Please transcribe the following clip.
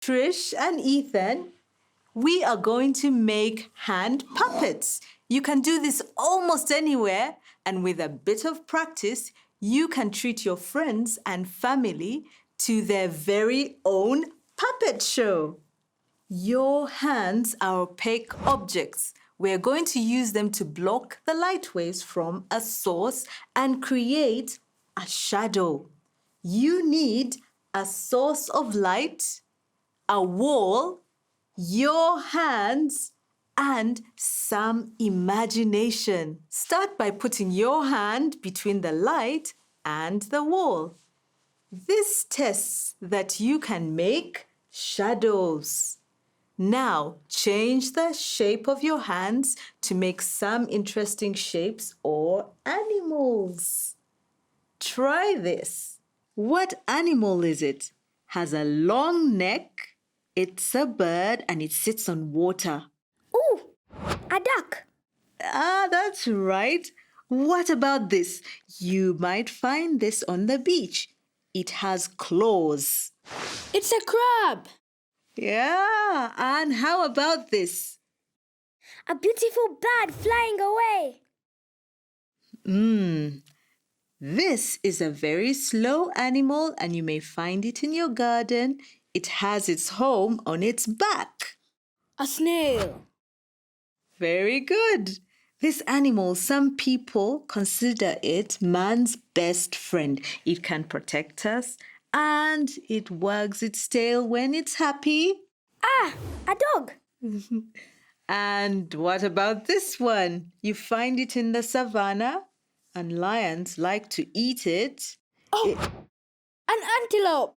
Trish and Ethan, we are going to make hand puppets. You can do this almost anywhere, and with a bit of practice, you can treat your friends and family to their very own puppet show. Your hands are opaque objects. We're going to use them to block the light waves from a source and create a shadow. You need a source of light, a wall, your hands, and some imagination. Start by putting your hand between the light and the wall. This tests that you can make shadows. Now, change the shape of your hands to make some interesting shapes or animals. Try this. What animal is it? Has a long neck. It's a bird and it sits on water. Ooh, a duck. That's right. What about this? You might find this on the beach. It has claws. It's a crab. Yeah, and how about this? A beautiful bird flying away. This is a very slow animal and you may find it in your garden. It has its home on its back. A snail. Very good. This animal, some people consider it man's best friend. It can protect us and it wags its tail when it's happy. A dog. And what about this one? You find it in the savannah and lions like to eat it. An antelope.